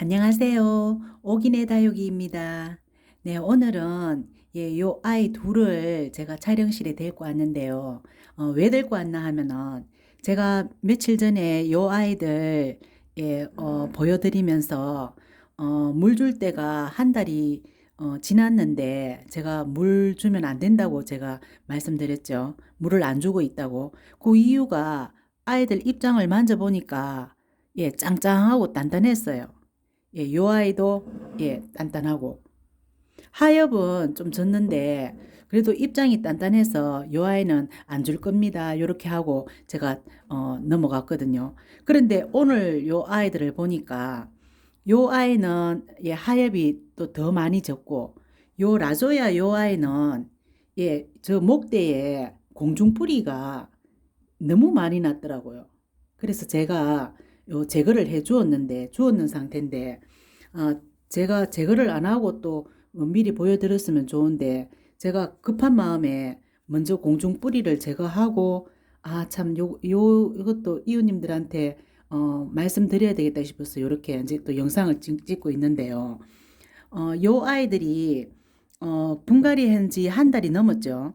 안녕하세요. 옥인의 다육이입니다. 네, 오늘은 요 아이 둘을 제가 촬영실에 데리고 왔는데요. 왜 데리고 왔나 하면은 제가 며칠 전에 요 아이들 보여드리면서 물 줄 때가 한 달이 지났는데 제가 물 주면 안 된다고 제가 말씀드렸죠. 물을 안 주고 있다고. 그 이유가 아이들 입장을 만져보니까 짱짱하고 단단했어요. 요 아이도 단단하고 하엽은 좀 졌는데 그래도 입장이 단단해서 요 아이는 안 줄 겁니다. 요렇게 하고 제가 넘어갔거든요. 그런데 오늘 요 아이들을 보니까 요 아이는 하엽이 또 더 많이 졌고 요 라조야 요 아이는 저 목대에 공중뿌리가 너무 많이 났더라고요. 그래서 제가 요 제거를 해 주었는 상태인데 제가 제거를 안 하고 또 미리 보여드렸으면 좋은데 제가 급한 마음에 먼저 공중 뿌리를 제거하고 참 이것도 이웃님들한테 말씀드려야 되겠다 싶어서 이렇게 이제 또 영상을 찍고 있는데요. 요 아이들이 분갈이 한 지 한 달이 넘었죠.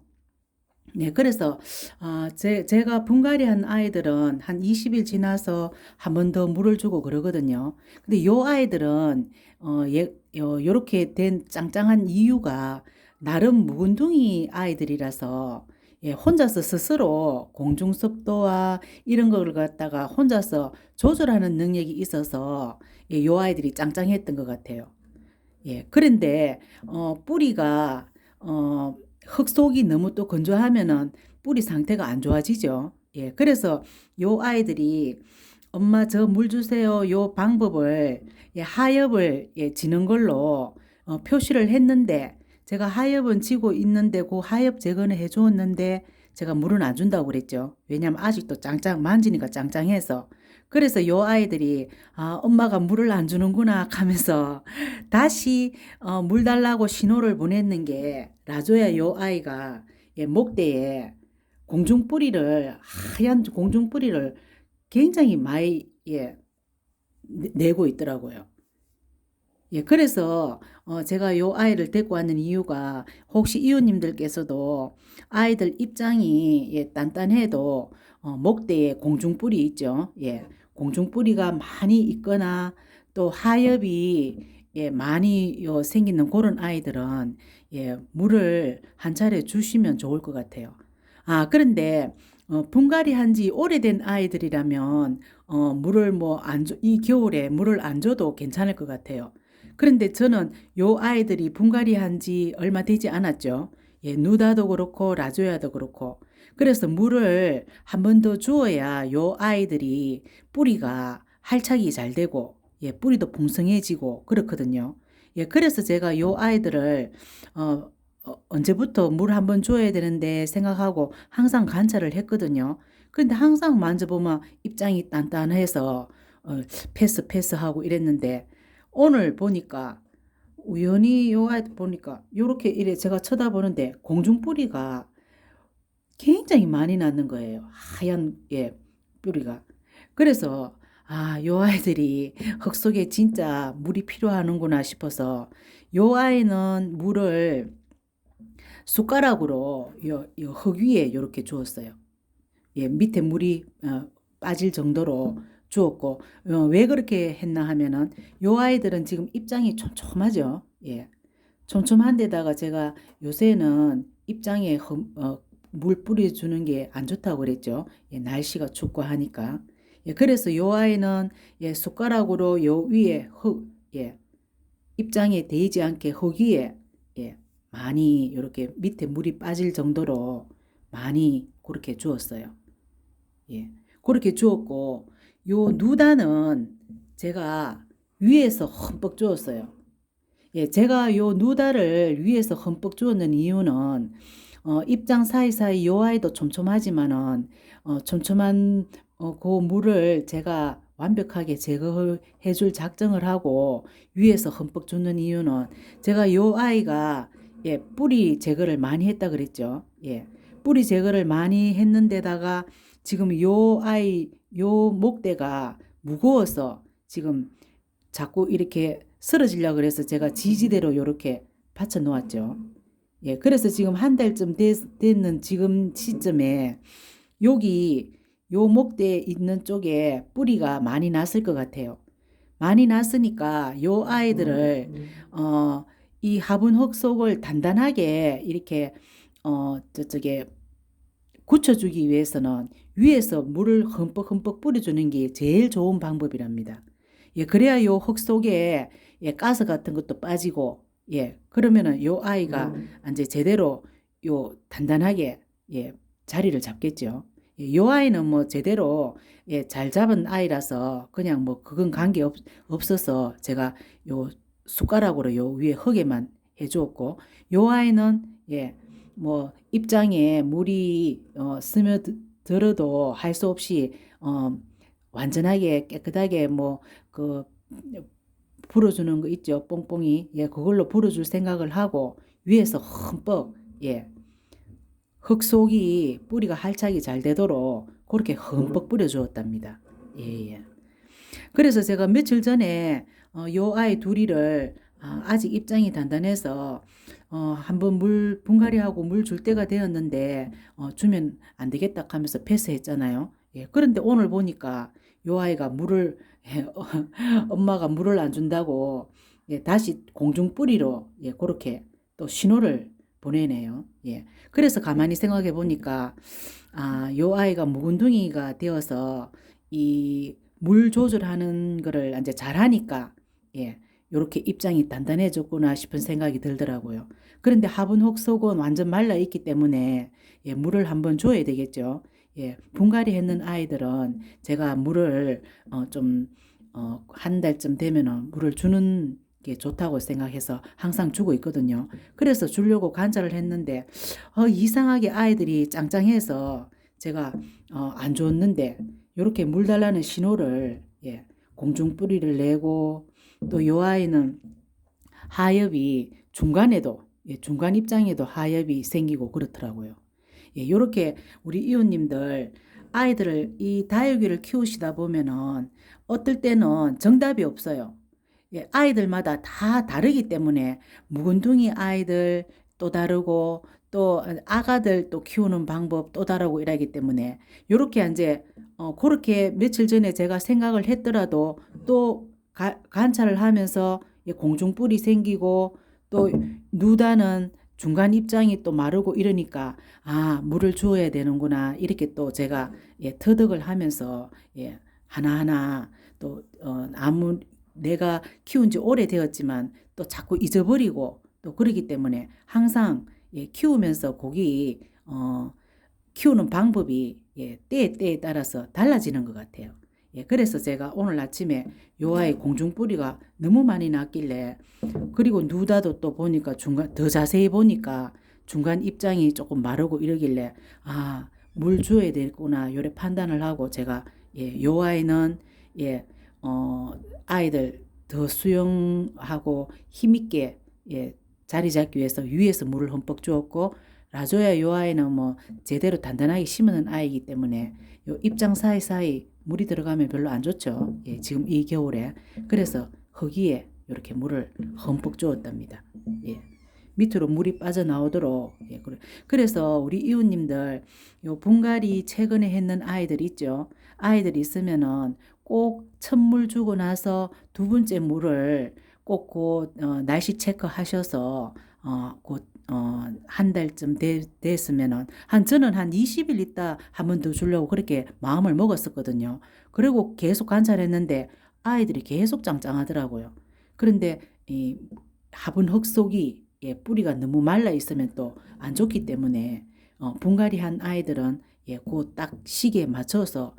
네, 그래서 제가 분갈이 한 아이들은 한 20일 지나서 한 번 더 물을 주고 그러거든요. 근데 요 아이들은 요렇게 된 짱짱한 이유가 나름 묵은둥이 아이들이라서 혼자서 스스로 공중 습도와 이런 걸 갖다가 혼자서 조절하는 능력이 있어서 요 아이들이 짱짱했던 것 같아요. 그런데 뿌리가 흙 속이 너무 또 건조하면은 뿌리 상태가 안 좋아지죠. 그래서 요 아이들이 엄마 저 물 주세요. 요 방법을 하엽을 지는 걸로 표시를 했는데 제가 하엽은 지고 있는데 그 하엽 제거는 해 주었는데 제가 물은 안 준다고 그랬죠. 왜냐면 아직도 짱짱 만지니까 짱짱해서. 그래서 요 아이들이 엄마가 물을 안 주는구나 하면서 다시 물 달라고 신호를 보냈는 게 라조야 요 아이가 목대에 공중뿌리를 하얀 공중뿌리를 굉장히 많이 내고 있더라고요. 그래서 제가 요 아이를 데리고 왔는 이유가 혹시 이웃님들께서도 아이들 입장이 단단해도 목대에 공중뿔이 있죠. 공중뿔이가 많이 있거나 또 하엽이 많이 생기는 그런 아이들은 물을 한 차례 주시면 좋을 것 같아요. 그런데 분갈이 한지 오래된 아이들이라면 물을 뭐 이 겨울에 물을 안 줘도 괜찮을 것 같아요. 그런데 저는 요 아이들이 분갈이 한지 얼마 되지 않았죠. 누다도 그렇고 라조야도 그렇고. 그래서 물을 한 번 더 주어야 요 아이들이 뿌리가 활착이 잘 되고 뿌리도 풍성해지고 그렇거든요. 그래서 제가 요 아이들을 언제부터 물 한 번 줘야 되는데 생각하고 항상 관찰을 했거든요. 그런데 항상 만져보면 입장이 단단해서 패스하고 이랬는데 오늘 보니까 우연히 요 아이들 보니까 요렇게 이래 제가 쳐다보는데 공중뿌리가 굉장히 많이 났는 거예요. 하얀 뿌리가. 그래서 요 아이들이 흙 속에 진짜 물이 필요하는구나 싶어서 요 아이는 물을 숟가락으로 흙 위에 이렇게 주었어요. 밑에 물이 빠질 정도로 주었고 왜 그렇게 했나 하면은 요 아이들은 지금 입장이 촘촘하죠. 촘촘한 데다가 제가 요새는 입장에 물 뿌려주는 게 안 좋다고 그랬죠. 날씨가 춥고 하니까. 그래서 요 아이는 숟가락으로 요 위에 흙, 입장에 대지 않게 흙 위에 많이 이렇게 밑에 물이 빠질 정도로 많이 그렇게 주었어요. 그렇게 주었고 요 누다는 제가 위에서 흠뻑 주었어요. 제가 요 누다를 위에서 흠뻑 주었는 이유는 입장 사이사이 요 아이도 촘촘하지만은 촘촘한 그 물을 제가 완벽하게 제거해 줄 작정을 하고 위에서 흠뻑 주는 이유는 제가 요 아이가 뿌리 제거를 많이 했다 그랬죠. 뿌리 제거를 많이 했는데다가 지금 요 아이 요 목대가 무거워서 지금 자꾸 이렇게 쓰러지려고 그래서 제가 지지대로 이렇게 받쳐 놓았죠. 예, 그래서 지금 한 달쯤 됐는 지금 시점에 여기 요 목대에 있는 쪽에 뿌리가 많이 났을 것 같아요. 많이 났으니까 요 아이들을 이 화분 흙 속을 단단하게 이렇게 저쪽에 굳혀주기 위해서는 위에서 물을 흠뻑흠뻑 뿌려주는 게 제일 좋은 방법이랍니다. 예, 그래야 요 흙 속에 예, 가스 같은 것도 빠지고 예, 그러면은 요 아이가 이제 제대로 요 단단하게 예, 자리를 잡겠죠. 예, 요 아이는 뭐 제대로 예, 잘 잡은 아이라서 그냥 뭐 그건 없어서 제가 요 숟가락으로 요 위에 흙에만 해주었고 요 아이는 예, 뭐 입장에 물이 스며들어도 할 수 없이 완전하게 깨끗하게 뭐 그 불어주는 거 있죠. 뽕뽕이. 예, 그걸로 불어줄 생각을 하고 위에서 흠뻑 예, 흙 속이 뿌리가 활착이 잘 되도록 그렇게 흠뻑 뿌려주었답니다. 예, 예. 그래서 제가 며칠 전에 요 아이 둘이를 아직 입장이 단단해서 한번 물 분갈이하고 물 줄 때가 되었는데 주면 안 되겠다 하면서 패스했잖아요. 예, 그런데 오늘 보니까 요 아이가 물을 예, 엄마가 물을 안 준다고 예, 다시 공중 뿌리로 예, 그렇게 또 신호를 보내네요. 예, 그래서 가만히 생각해 보니까 요 아이가 묵은둥이가 되어서 이 물 조절하는 거를 이제 잘하니까 예, 요렇게 입장이 단단해졌구나 싶은 생각이 들더라고요. 그런데 화분 흙 속은 완전 말라 있기 때문에 예, 물을 한번 줘야 되겠죠. 예, 분갈이 했는 아이들은 제가 물을 한 달쯤 되면은 물을 주는 게 좋다고 생각해서 항상 주고 있거든요. 그래서 주려고 관찰을 했는데 이상하게 아이들이 짱짱해서 제가 안 줬는데 이렇게 물 달라는 신호를 예, 공중 뿌리를 내고 또 요 아이는 하엽이 중간에도 예, 중간 입장에도 하엽이 생기고 그렇더라고요. 예, 요렇게 우리 이웃님들 아이들을 이 다육이를 키우시다 보면은 어떨 때는 정답이 없어요. 예, 아이들마다 다 다르기 때문에 묵은둥이 아이들 또 다르고 또 아가들 또 키우는 방법 또 다르고 이러기 때문에 요렇게 이제 그렇게 며칠 전에 제가 생각을 했더라도 또 관찰을 하면서 예, 공중뿔이 생기고 또 누다는 중간 입장이 또 마르고 이러니까 물을 주어야 되는구나 이렇게 또 제가 예, 터득을 하면서 예, 하나하나 또 아무 내가 키운 지 오래되었지만 또 자꾸 잊어버리고 또 그러기 때문에 항상 예, 키우면서 고기 키우는 방법이 예, 때에 따라서 달라지는 것 같아요. 예, 그래서 제가 오늘 아침에 요 아이 공중뿌리가 너무 많이 났길래 그리고 누다도 또 보니까 중간 더 자세히 보니까 중간 입장이 조금 마르고 이러길래 물 줘야 되겠구나 요래 판단을 하고 제가 예, 요 아이는 예, 아이들 더 수영하고 힘있게 예, 자리 잡기 위해서 위에서 물을 흠뻑 주었고 라조야 요 아이는 뭐 제대로 단단하게 심은 아이이기 때문에 요 입장 사이사이 물이 들어가면 별로 안 좋죠. 예, 지금 이 겨울에. 그래서 거기에 이렇게 물을 흠뻑 주었답니다. 예. 밑으로 물이 빠져나오도록 예, 그래서 우리 이웃님들 요 분갈이 최근에 했는 아이들 있죠. 아이들 있으면은 꼭 첫 물 주고 나서 두 번째 물을 꼭 날씨 체크하셔서 곧 한 달쯤 됐으면은 저는 한 20일 있다 한 번 더 주려고 그렇게 마음을 먹었었거든요. 그리고 계속 관찰했는데 아이들이 계속 짱짱하더라고요. 그런데 이 화분 흙 속이 예, 뿌리가 너무 말라 있으면 또 안 좋기 때문에 분갈이 한 아이들은 예, 그 딱 시기에 맞춰서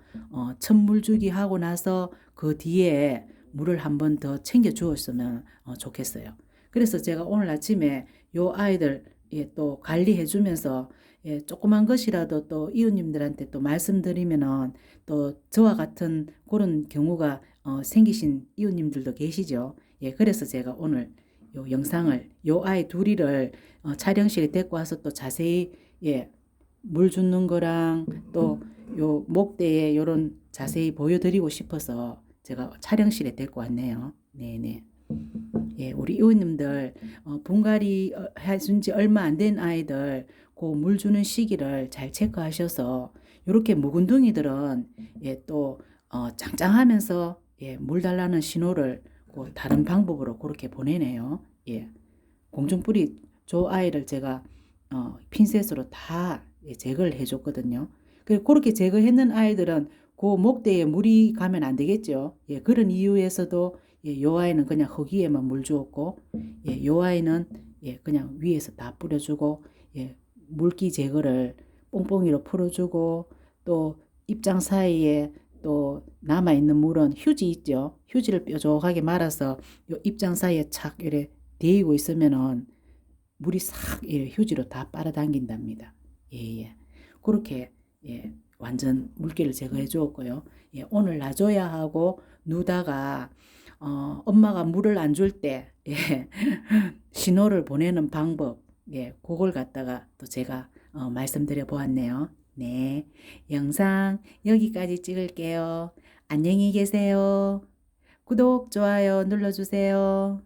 첫물 주기 하고 나서 그 뒤에 물을 한 번 더 챙겨 주었으면 좋겠어요. 그래서 제가 오늘 아침에 요 아이들 예, 또 관리해 주면서 예, 조그만 것이라도 또 이웃님들한테 또 말씀드리면은 또 저와 같은 그런 경우가 생기신 이웃님들도 계시죠. 예, 그래서 제가 오늘 요 영상을 요 아이 둘이를 촬영실에 데리고 와서 또 자세히 예, 물 주는 거랑 또 요 목대에 요런 자세히 보여드리고 싶어서 제가 촬영실에 데리고 왔네요. 네네. 예, 우리 이웃님들 분갈이 해준 지 얼마 안 된 아이들 그 물 주는 시기를 잘 체크하셔서 요렇게 묵은둥이들은 예, 또 짱짱하면서 예, 물 달라는 신호를 그 다른 방법으로 그렇게 보내네요. 예. 공중뿌리 저 아이를 제가 핀셋으로 다 예, 제거를 해줬거든요. 그렇게 제거했는 아이들은 그 목대에 물이 가면 안 되겠죠. 예, 그런 이유에서도 예, 요 아이는 그냥 거기에만 물 주었고, 예, 요 아이는 예, 그냥 위에서 다 뿌려주고, 예, 물기 제거를 뽕뽕이로 풀어주고, 또 입장 사이에 또 남아있는 물은 휴지 있죠. 휴지를 뾰족하게 말아서 요 입장 사이에 착 이렇게 데이고 있으면은 물이 싹 예, 휴지로 다 빨아당긴답니다. 예, 예. 그렇게 예, 완전 물기를 제거해 주었고요. 예, 오늘 놔줘야 하고 누다가 엄마가 물을 안 줄 때 예, 신호를 보내는 방법 예, 그걸 갖다가 또 제가 말씀드려 보았네요. 네, 영상 여기까지 찍을게요. 안녕히 계세요. 구독, 좋아요 눌러주세요.